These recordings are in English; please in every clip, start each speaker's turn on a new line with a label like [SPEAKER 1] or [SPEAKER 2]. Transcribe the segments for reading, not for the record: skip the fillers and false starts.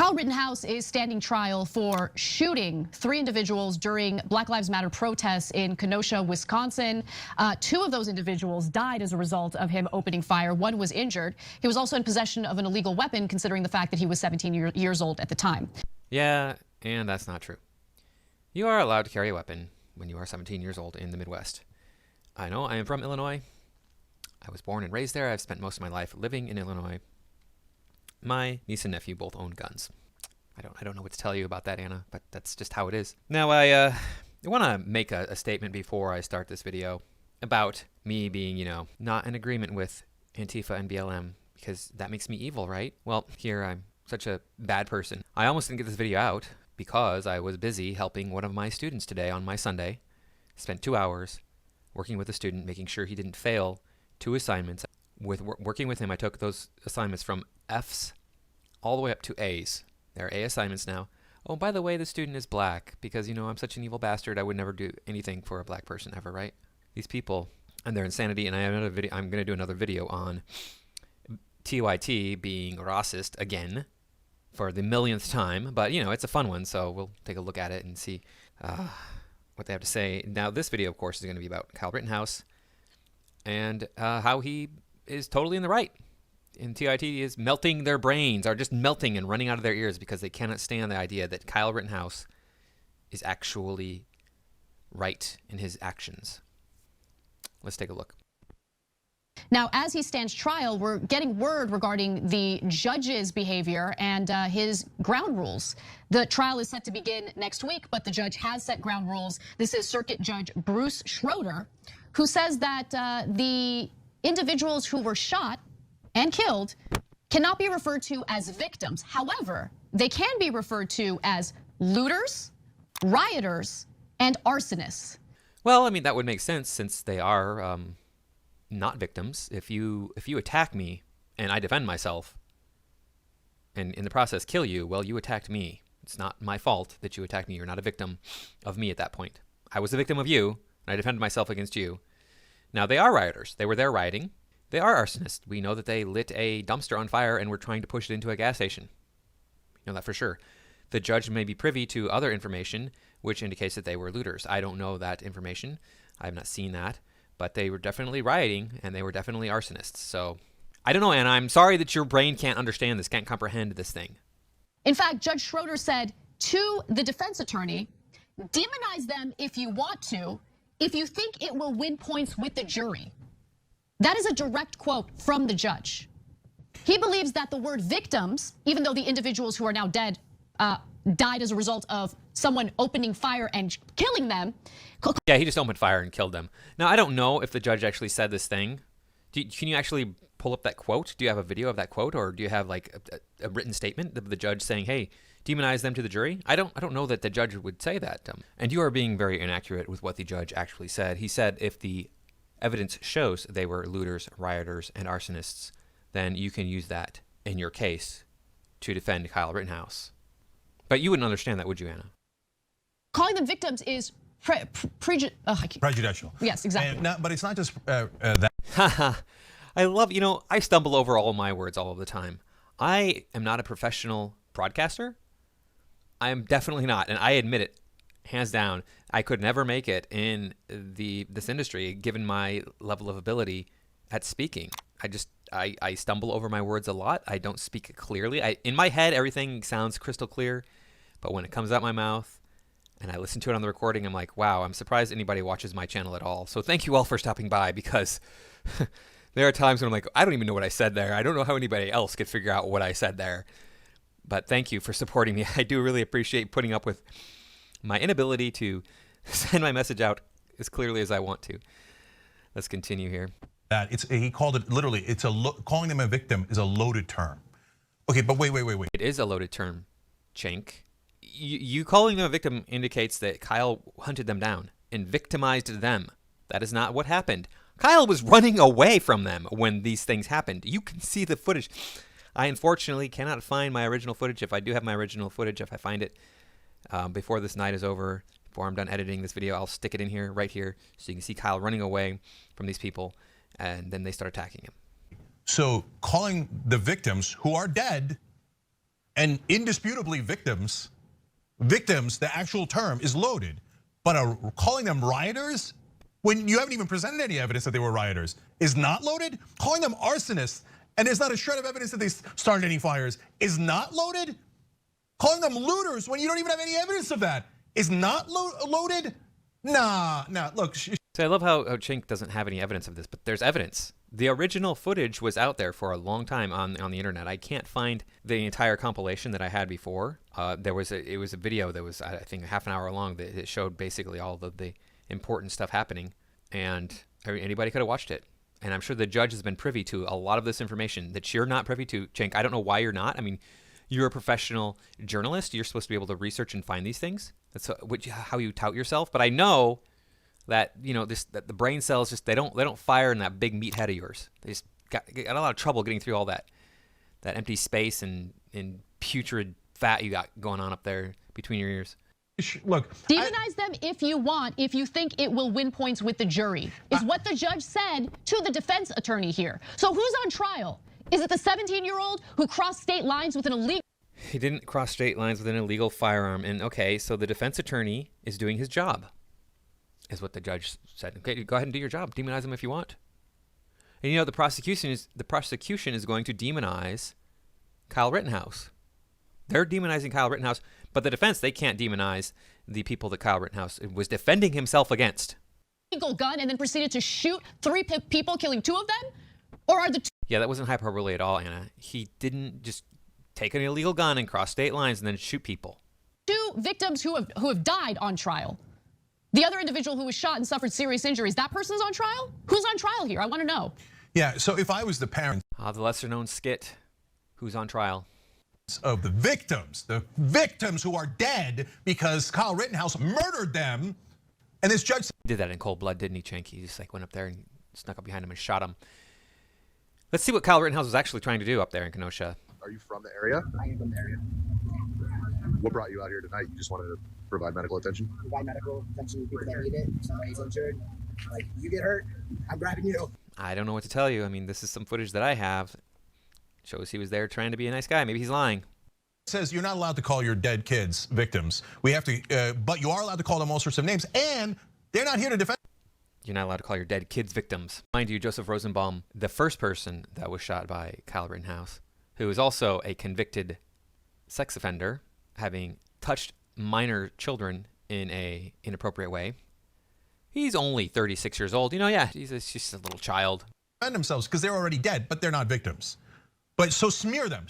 [SPEAKER 1] Kyle Rittenhouse is standing trial for shooting 3 individuals during Black Lives Matter protests in Kenosha, Wisconsin. 2 of those individuals died as a result of him opening fire. 1 was injured. He was also in possession of an illegal weapon, considering the fact that he was 17 years old at the time.
[SPEAKER 2] Yeah, and that's not true. You are allowed to carry a weapon when you are 17 years old in the Midwest. I know, I am from Illinois. I was born and raised there. I've spent most of my life living in Illinois. My niece and nephew both own guns. I don't know what to tell you about that, Anna, but that's just how it is. Now, I want to make a statement before I start this video about me being, not in agreement with Antifa and BLM, because that makes me evil, right? Well, here I'm such a bad person. I almost didn't get this video out because I was busy helping one of my students today on my Sunday. Spent 2 hours working with a student, making sure he didn't fail 2 assignments. Working with him, I took those assignments from F's all the way up to A's. They're A assignments now. Oh, by the way, the student is black because, I'm such an evil bastard. I would never do anything for a black person ever, right? These people and their insanity. And I have another video. I'm going to do another video on TYT being racist again for the millionth time. But, it's a fun one. So we'll take a look at it and see what they have to say. Now, this video, of course, is going to be about Kyle Rittenhouse and how he is totally in the right. And TIT is melting their brains, are just melting and running out of their ears because they cannot stand the idea that Kyle Rittenhouse is actually right in his actions. Let's take a look.
[SPEAKER 1] Now, as he stands trial, we're getting word regarding the judge's behavior and his ground rules. The trial is set to begin next week, but the judge has set ground rules. This is Circuit Judge Bruce Schroeder, who says that the individuals who were shot and killed cannot be referred to as victims. However, they can be referred to as looters, rioters, and arsonists.
[SPEAKER 2] Well, that would make sense since they are not victims. If you attack me and I defend myself and in the process kill you, well, you attacked me. It's not my fault that you attacked me. You're not a victim of me at that point. I was a victim of you, and I defended myself against you. Now, they are rioters. They were there rioting. They are arsonists. We know that they lit a dumpster on fire and were trying to push it into a gas station. We know that for sure. The judge may be privy to other information which indicates that they were looters. I don't know that information. I have not seen that. But they were definitely rioting and they were definitely arsonists. So I don't know, Anna. I'm sorry that your brain can't understand this, can't comprehend this thing.
[SPEAKER 1] In fact, Judge Schroeder said to the defense attorney, demonize them if you want to, if you think it will win points with the jury. That is a direct quote from the judge. He believes that the word victims, even though the individuals who are now dead died as a result of someone opening fire and killing them.
[SPEAKER 2] Yeah, he just opened fire and killed them. Now, I don't know if the judge actually said this thing. Can you actually pull up that quote? Do you have a video of that quote, or do you have like a written statement of the judge saying, hey, demonize them to the jury? I don't know that the judge would say that. And you are being very inaccurate with what the judge actually said. He said if the evidence shows they were looters, rioters, and arsonists, then you can use that in your case to defend Kyle Rittenhouse. But you wouldn't understand that, would you, Anna?
[SPEAKER 1] Calling them victims is
[SPEAKER 3] prejudicial.
[SPEAKER 1] Yes, exactly.
[SPEAKER 3] But it's not just that.
[SPEAKER 2] I love, I stumble over all my words all of the time. I am not a professional broadcaster. I am definitely not, and I admit it, hands down. I could never make it in this industry given my level of ability at speaking. I stumble over my words a lot. I don't speak clearly. In my head, everything sounds crystal clear, but when it comes out my mouth and I listen to it on the recording, I'm like, wow, I'm surprised anybody watches my channel at all. So thank you all for stopping by, because there are times when I'm like, I don't even know what I said there. I don't know how anybody else could figure out what I said there. But thank you for supporting me. I do really appreciate putting up with my inability to send my message out as clearly as I want to. Let's continue here.
[SPEAKER 3] He called it literally. Calling them a victim is a loaded term. Okay, but wait.
[SPEAKER 2] It is a loaded term, Cenk. You calling them a victim indicates that Kyle hunted them down and victimized them. That is not what happened. Kyle was running away from them when these things happened. You can see the footage. I unfortunately cannot find my original footage. If I do have my original footage, if I find it before this night is over, before I'm done editing this video, I'll stick it in here, right here, so you can see Kyle running away from these people, and then they start attacking him.
[SPEAKER 3] So calling the victims who are dead and indisputably victims, the actual term is loaded. But calling them rioters, when you haven't even presented any evidence that they were rioters, is not loaded. Calling them arsonists, and there's not a shred of evidence that they started any fires, is not loaded. Calling them looters when you don't even have any evidence of that is not loaded. Nah, look.
[SPEAKER 2] So I love how Cenk doesn't have any evidence of this, but there's evidence. The original footage was out there for a long time on the internet. I can't find the entire compilation that I had before. It was a video that was, I think, half an hour long that it showed basically all of the important stuff happening, and anybody could have watched it. And I'm sure the judge has been privy to a lot of this information that you're not privy to, Cenk. I don't know why you're not. I mean, you're a professional journalist. You're supposed to be able to research and find these things. That's how you tout yourself. But I know that that the brain cells just they don't fire in that big meat head of yours. They just got a lot of trouble getting through all that empty space and putrid fat you got going on up there between your ears.
[SPEAKER 3] Look,
[SPEAKER 1] demonize them if you want, if you think it will win points with the jury, is what the judge said to the defense attorney here. So who's on trial? Is it the 17-year-old who crossed state lines with an illegal?
[SPEAKER 2] He didn't cross state lines with an illegal firearm. And okay, so the defense attorney is doing his job, is what the judge said. Okay, go ahead and do your job. Demonize him if you want. And the prosecution is going to demonize Kyle Rittenhouse. They're demonizing Kyle Rittenhouse, but the defense, they can't demonize the people that Kyle Rittenhouse was defending himself against.
[SPEAKER 1] Illegal gun and then proceeded to shoot 3 people, killing 2 of them? Or are the
[SPEAKER 2] Yeah, that wasn't hyperbole at all, Anna. He didn't just take an illegal gun and cross state lines and then shoot people.
[SPEAKER 1] 2 victims who have died on trial? The other individual who was shot and suffered serious injuries, that person's on trial? Who's on trial here? I want to know.
[SPEAKER 3] Yeah, so if I was the parent
[SPEAKER 2] The lesser known skit, who's on trial?
[SPEAKER 3] Of the victims who are dead because Kyle Rittenhouse murdered them, and this judge
[SPEAKER 2] did that in cold blood, didn't he, Cenk? He just went up there and snuck up behind him and shot him. Let's see what Kyle Rittenhouse was actually trying to do up there in Kenosha.
[SPEAKER 4] Are you from the area?
[SPEAKER 5] I am from the area.
[SPEAKER 4] What brought you out here tonight? You just wanted to provide medical attention?
[SPEAKER 5] Provide medical attention to people that need it. If somebody's injured, like, you get hurt, I'm grabbing you.
[SPEAKER 2] I don't know what to tell you. I mean, this is some footage that I have. Shows he was there trying to be a nice guy. Maybe he's lying.
[SPEAKER 3] says you're not allowed to call your dead kids victims. We have to, but you are allowed to call them all sorts of names, and they're not here to defend.
[SPEAKER 2] You're not allowed to call your dead kids victims. Mind you, Joseph Rosenbaum, the first person that was shot by Kyle Rittenhouse, who is also a convicted sex offender, having touched minor children in a inappropriate way. He's only 36 years old. Yeah, he's just a little child.
[SPEAKER 3] Defend themselves because they're already dead, but they're not victims. But so smear them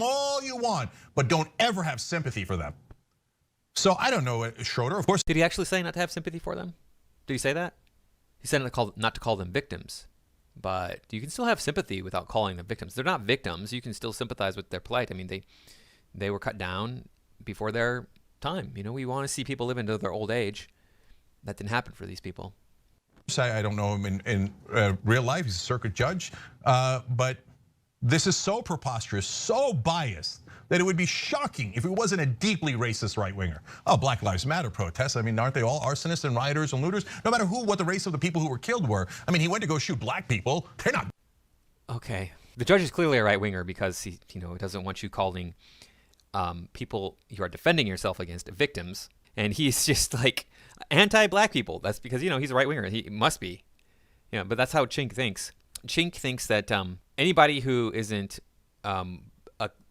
[SPEAKER 3] all you want, but don't ever have sympathy for them. So I don't know, Schroeder, of course.
[SPEAKER 2] Did he actually say not to have sympathy for them? Did he say that? He said not to call them victims, but you can still have sympathy without calling them victims. They're not victims. You can still sympathize with their plight. I mean, they were cut down before their time. We want to see people live into their old age. That didn't happen for these people.
[SPEAKER 3] I don't know him in real life. He's a circuit judge, but this is so preposterous, so biased, that it would be shocking if it wasn't a deeply racist right-winger. Oh, Black Lives Matter protests. I mean, aren't they all arsonists and rioters and looters? No matter what the race of the people who were killed were. I mean, he went to go shoot black people. They're not.
[SPEAKER 2] Okay. The judge is clearly a right-winger because he doesn't want you calling people you are defending yourself against victims. And he's just like anti-black people. That's because, he's a right-winger. He must be. But that's how Cenk thinks. Cenk thinks that anybody who isn't a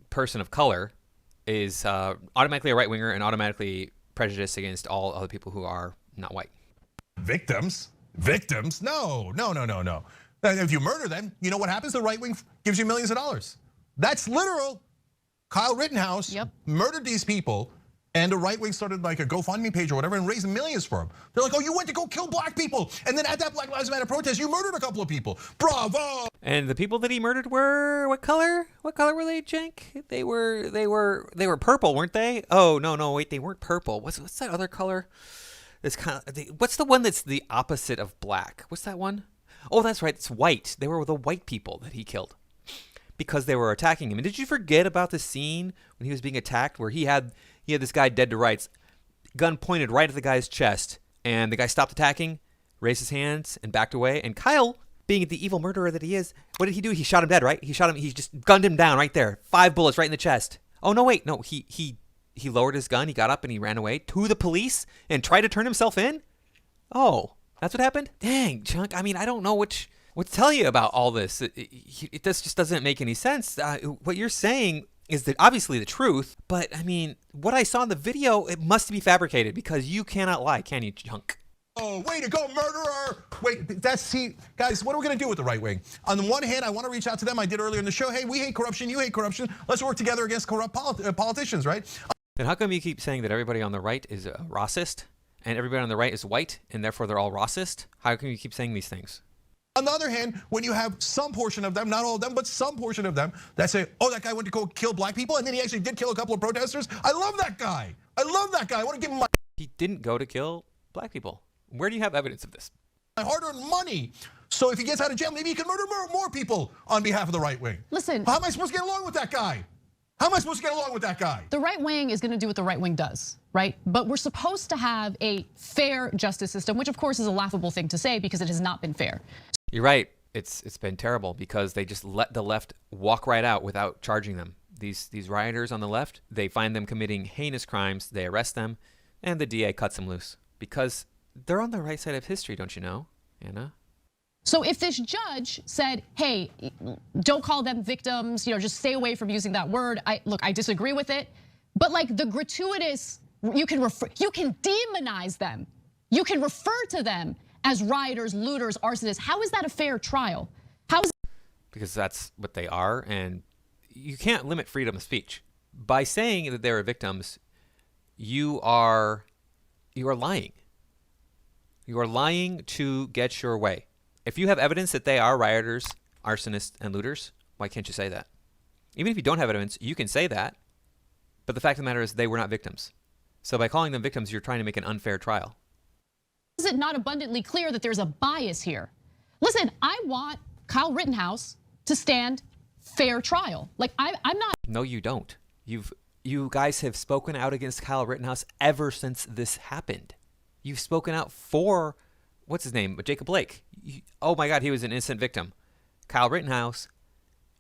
[SPEAKER 2] person of color is automatically a right-winger and automatically prejudiced against all other people who are not white.
[SPEAKER 3] Victims? No. If you murder them, you know what happens? The right wing gives you millions of dollars. That's literal. Kyle Rittenhouse murdered these people, and the right wing started like a GoFundMe page or whatever and raised millions for him. They're like, oh, you went to go kill black people, and then at that Black Lives Matter protest, you murdered a couple of people. Bravo!
[SPEAKER 2] And the people that he murdered were what color? What color were they, Cenk? They were purple, weren't they? Oh no, wait, they weren't purple. What's that other color? It's kind of what's the one that's the opposite of black? What's that one? Oh, that's right, it's white. They were the white people that he killed because they were attacking him. And did you forget about the scene when he was being attacked where he had this guy dead to rights, gun pointed right at the guy's chest, and the guy stopped attacking, raised his hands, and backed away. And Kyle, being the evil murderer that he is, what did he do? He shot him dead, right? He just gunned him down right there. 5 bullets right in the chest. Oh, no, wait. No, he lowered his gun. He got up and he ran away to the police and tried to turn himself in. Oh, that's what happened? Dang, Chunk. I mean, I don't know what to tell you about all this. It just doesn't make any sense. What you're saying is obviously the truth, but I mean, what I saw in the video, it must be fabricated because you cannot lie, can you, Chunk?
[SPEAKER 3] Oh, way to go, murderer! Wait, guys, what are we gonna do with the right wing? On the one hand, I wanna reach out to them. I did earlier in the show. Hey, we hate corruption, you hate corruption. Let's work together against corrupt politicians, right?
[SPEAKER 2] Then how come you keep saying that everybody on the right is racist and everybody on the right is white and therefore they're all racist? How come you keep saying these things?
[SPEAKER 3] On the other hand, when you have some portion of them, not all of them, but some portion of them that say, oh, that guy went to go kill black people and then he actually did kill a couple of protesters. I love that guy. I love that guy. I wanna give him
[SPEAKER 2] He didn't go to kill black people. Where do you have evidence of this?
[SPEAKER 3] my hard-earned money. So if he gets out of jail, maybe he can murder more people on behalf of the right wing.
[SPEAKER 1] Listen.
[SPEAKER 3] How am I supposed to get along with that guy? How am I supposed to get along with that guy?
[SPEAKER 1] The right wing is gonna do what the right wing does, right? But we're supposed to have a fair justice system, which of course is a laughable thing to say because it has not been fair.
[SPEAKER 2] You're right. It's been terrible because they just let the left walk right out without charging them. These rioters on the left, they find them committing heinous crimes, they arrest them, and the DA cuts them loose because they're on the right side of history, don't you know, Anna?
[SPEAKER 1] So if this judge said, hey, don't call them victims, just stay away from using that word. Look, I disagree with it, but like the gratuitous, you can demonize them. You can refer to them as rioters, looters, arsonists. How is that a fair trial?
[SPEAKER 2] Because that's what they are, and you can't limit freedom of speech. By saying that they're victims, you are lying. You are lying to get your way. If you have evidence that they are rioters, arsonists, and looters, why can't you say that? Even if you don't have evidence, you can say that. But the fact of the matter is they were not victims. So by calling them victims, you're trying to make an unfair trial.
[SPEAKER 1] Is it not abundantly clear that there's a bias here? Listen, I want Kyle Rittenhouse to stand fair trial. Like I'm not.
[SPEAKER 2] No, you don't. You guys have spoken out against Kyle Rittenhouse ever since this happened. You've spoken out for, what's his name, Jacob Blake. Oh my God, he was an innocent victim. Kyle Rittenhouse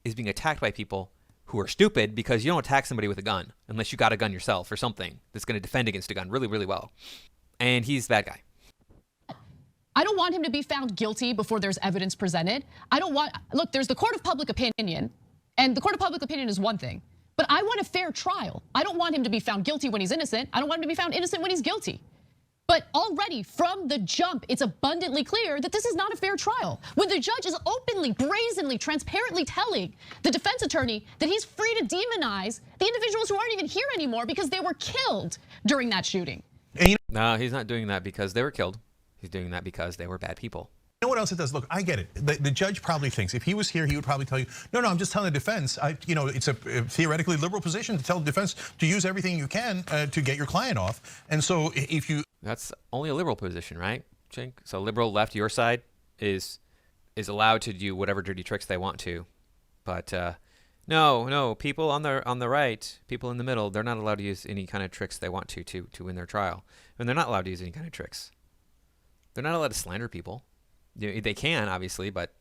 [SPEAKER 2] is being attacked by people who are stupid because you don't attack somebody with a gun unless you got a gun yourself or something that's going to defend against a gun really, really well. And he's a bad guy.
[SPEAKER 1] I don't want him to be found guilty before there's evidence presented. Look, there's the court of public opinion, and the court of public opinion is one thing, but I want a fair trial. I don't want him to be found guilty when he's innocent. I don't want him to be found innocent when he's guilty. But already from the jump, it's abundantly clear that this is not a fair trial. When the judge is openly, brazenly, transparently telling the defense attorney that he's free to demonize the individuals who aren't even here anymore because they were killed during that shooting.
[SPEAKER 2] No, he's not doing that because they were killed. He's doing that because they were bad people.
[SPEAKER 3] You know what else it does? Look, I get it. The judge probably thinks if he was here, he would probably tell you, no, I'm just telling the defense. It's a theoretically liberal position to tell the defense to use everything you can to get your client off. And so if you,
[SPEAKER 2] that's only a liberal position, right, Cenk? So liberal left, your side is allowed to do whatever dirty tricks they want to, but no, people on the right, people in the middle, they're not allowed to use any kind of tricks they want to win their trial, and they're not allowed to use any kind of tricks. They're not allowed to slander people. They can, obviously, but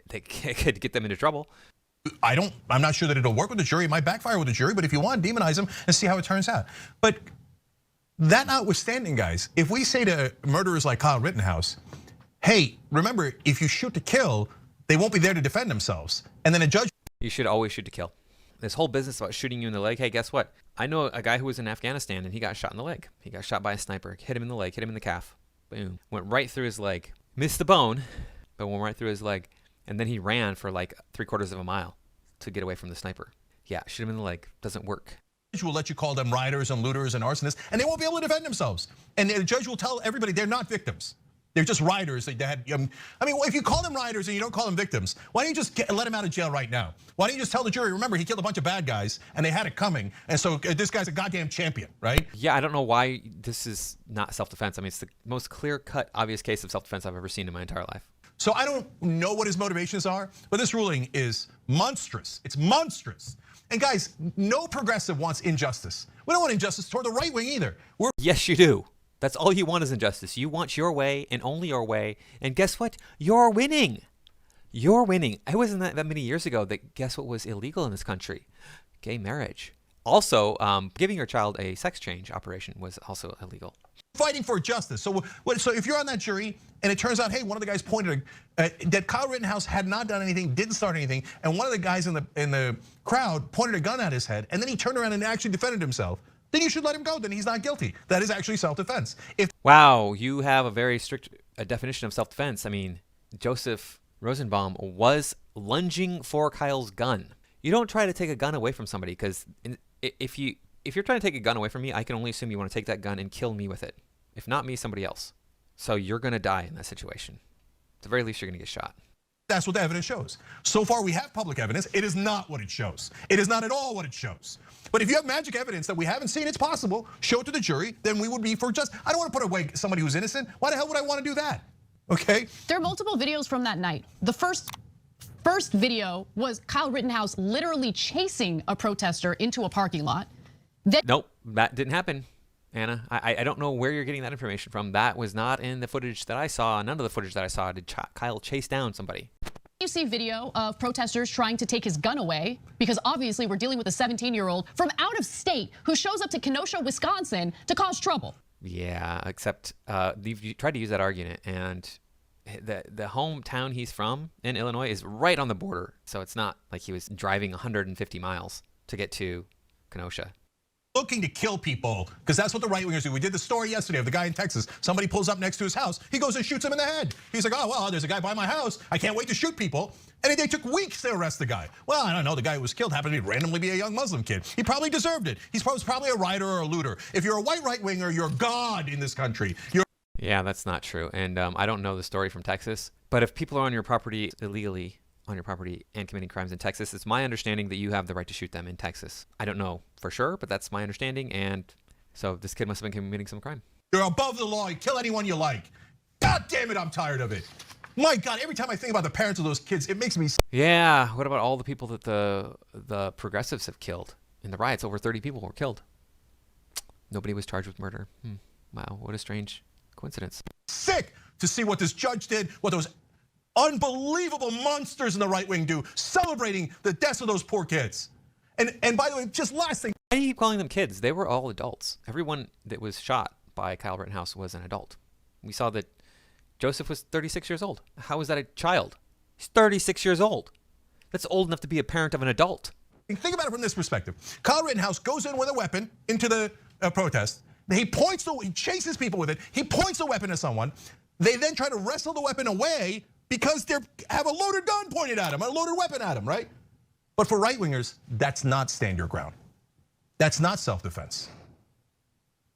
[SPEAKER 2] they could get them into trouble.
[SPEAKER 3] I'm not sure that it'll work with the jury. It might backfire with the jury, but if you want, demonize them and see how it turns out. But that notwithstanding, guys, if we say to murderers like Kyle Rittenhouse, hey, remember, if you shoot to kill, they won't be there to defend themselves. And then a judge.
[SPEAKER 2] You should always shoot to kill. This whole business about shooting you in the leg, hey, guess what? I know a guy who was in Afghanistan and he got shot in the leg. He got shot by a sniper, hit him in the leg, hit him in the calf. Boom. Went right through his leg. Missed the bone, but went right through his leg. And then he ran for like 3/4 of a mile to get away from the sniper. Yeah, shoot him in the leg. Doesn't work.
[SPEAKER 3] The judge will let you call them rioters and looters and arsonists, and they won't be able to defend themselves. And the judge will tell everybody they're not victims. They're just rioters. If you call them rioters and you don't call them victims, why don't you just let them out of jail right now? Why don't you just tell the jury, remember, he killed a bunch of bad guys and they had it coming. And so this guy's a goddamn champion, right?
[SPEAKER 2] Yeah, I don't know why this is not self-defense. I mean, it's the most clear-cut, obvious case of self-defense I've ever seen in my entire life.
[SPEAKER 3] So I don't know what his motivations are, but this ruling is monstrous. It's monstrous. And guys, no progressive wants injustice. We don't want injustice toward the right wing either.
[SPEAKER 2] Yes, you do. That's all you want is injustice. You want your way and only your way. And guess what? You're winning. You're winning. It wasn't that many years ago that guess what was illegal in this country? Gay marriage. Also, giving your child a sex change operation was also illegal.
[SPEAKER 3] Fighting for justice. So if you're on that jury and it turns out, hey, one of the guys pointed that Kyle Rittenhouse had not done anything, didn't start anything, and one of the guys in the crowd pointed a gun at his head, and then he turned around and actually defended himself, then you should let him go. Then he's not guilty. That is actually self-defense.
[SPEAKER 2] Wow, you have a very strict definition of self-defense. I mean, Joseph Rosenbaum was lunging for Kyle's gun. You don't try to take a gun away from somebody, because if you're trying to take a gun away from me, I can only assume you want to take that gun and kill me with it. If not me, somebody else. So you're going to die in that situation. At the very least, you're going to get shot.
[SPEAKER 3] That's what the evidence shows. So far, we have public evidence. It is not what it shows. It is not at all what it shows. But if you have magic evidence that we haven't seen, it's possible, show it to the jury, then we would be for just. I don't want to put away somebody who's innocent. Why the hell would I want to do that? Okay?
[SPEAKER 1] There are multiple videos from that night. The first video was Kyle Rittenhouse literally chasing a protester into a parking lot.
[SPEAKER 2] Nope, that didn't happen, Anna. I don't know where you're getting that information from. That was not in the footage that I saw. None of the footage that I saw did Kyle chase down somebody.
[SPEAKER 1] You see video of protesters trying to take his gun away, because obviously we're dealing with a 17-year-old from out of state who shows up to Kenosha, Wisconsin to cause trouble.
[SPEAKER 2] Yeah, except you tried to use that argument, and the hometown he's from in Illinois is right on the border. So it's not like he was driving 150 miles to get to Kenosha.
[SPEAKER 3] Looking to kill people, because that's what the right-wingers do. We did the story yesterday of the guy in Texas. Somebody pulls up next to his house. He goes and shoots him in the head. He's like, oh, well, there's a guy by my house. I can't wait to shoot people. And they took weeks to arrest the guy. Well, I don't know. The guy who was killed happened to randomly be a young Muslim kid. He probably deserved it. He's probably a rioter or a looter. If you're a white right-winger, you're God in this country.
[SPEAKER 2] Yeah, that's not true. And I don't know the story from Texas. But if people are on your property illegally, on your property and committing crimes in Texas, it's my understanding that you have the right to shoot them in Texas. I don't know for sure, but that's my understanding. And so this kid must have been committing some crime.
[SPEAKER 3] You're above the law. You kill anyone you like. God damn it, I'm tired of it. My God, every time I think about the parents of those kids, it makes me.
[SPEAKER 2] Yeah, what about all the people that the progressives have killed in the riots? Over 30 people were killed. Nobody was charged with murder. Wow, what a strange coincidence.
[SPEAKER 3] Sick to see what this judge did, what those unbelievable monsters in the right wing do, celebrating the deaths of those poor kids. And by the way, just last thing.
[SPEAKER 2] Why do you keep calling them kids? They were all adults. Everyone that was shot by Kyle Rittenhouse was an adult. We saw that Joseph was 36 years old. How is that a child? He's 36 years old. That's old enough to be a parent of an adult.
[SPEAKER 3] Think about it from this perspective. Kyle Rittenhouse goes in with a weapon into the protest. He chases people with it. He points the weapon at someone. They then try to wrestle the weapon away because they have a loaded gun pointed at him, a loaded weapon at him, right? But for right-wingers, that's not stand your ground. That's not self-defense.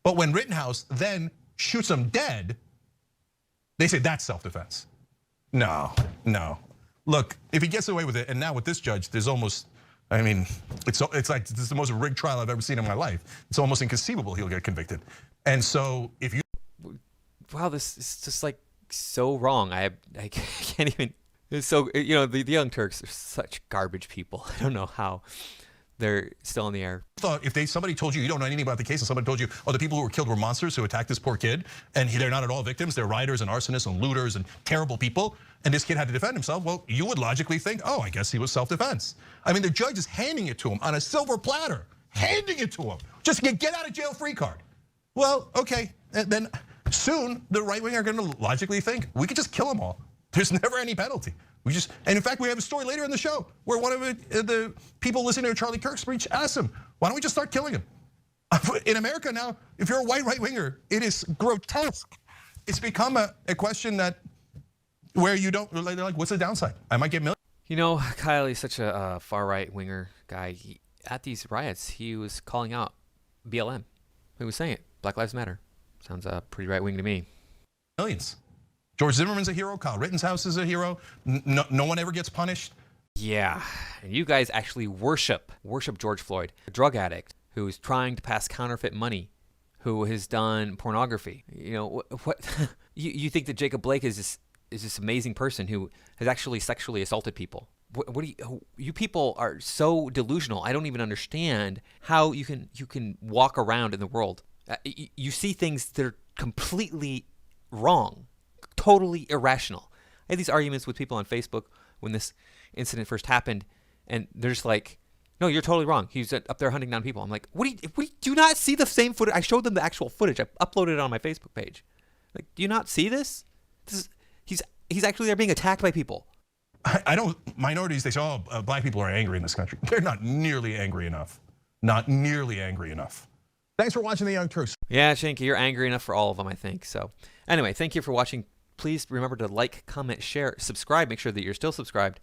[SPEAKER 3] But when Rittenhouse then shoots him dead, they say that's self-defense. No. Look, if he gets away with it, and now with this judge, there's almost, I mean, it's like this is the most rigged trial I've ever seen in my life. It's almost inconceivable he'll get convicted. And so if you,
[SPEAKER 2] wow, this is just like so wrong. I can't even. It's so, you know, the Young Turks are such garbage people. I don't know how they're still in the air.
[SPEAKER 3] Thought if somebody told you don't know anything about the case, and somebody told you, oh, the people who were killed were monsters who attacked this poor kid, and they're not at all victims, they're rioters and arsonists and looters and terrible people, and this kid had to defend himself, well, you would logically think, oh, I guess he was self-defense. I mean, the judge is handing it to him on a silver platter, handing it to him, just to get out of jail free card. Well, okay, and then soon the right wing are going to logically think we could just kill them all. There's never any penalty. And in fact, we have a story later in the show where one of the people listening to Charlie Kirk's speech asked him, why don't we just start killing him? In America now, if you're a white right-winger, it is grotesque. It's become a question that where you don't, they're like, what's the downside? I might get millions.
[SPEAKER 2] You know, Kyle is such a far right-winger guy. At these riots, he was calling out BLM. He was saying it, Black Lives Matter. Sounds pretty right-wing to me.
[SPEAKER 3] Millions. George Zimmerman's a hero. Kyle Rittenhouse is a hero. No one ever gets punished.
[SPEAKER 2] Yeah, and you guys actually worship George Floyd, a drug addict who's trying to pass counterfeit money, who has done pornography. You know what? You think that Jacob Blake is this amazing person who has actually sexually assaulted people? What do you people are so delusional? I don't even understand how you can walk around in the world. You see things that are completely wrong. Totally irrational. I had these arguments with people on Facebook when this incident first happened, and they're just like, No, you're totally wrong. He's up there hunting down people. I'm like, what do you not see the same footage? I showed them the actual footage. I uploaded it on my Facebook page. Like, do you not see this? He's actually there being attacked by people.
[SPEAKER 3] I don't, minorities, they say, oh, black people are angry in this country. They're not nearly angry enough. Not nearly angry enough. Thanks for watching the Young Turks.
[SPEAKER 2] Yeah, Cenk, you're angry enough for all of them, I think. So anyway, thank you for watching. Please remember to like, comment, share, subscribe. Make sure that you're still subscribed.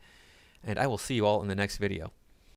[SPEAKER 2] And I will see you all in the next video.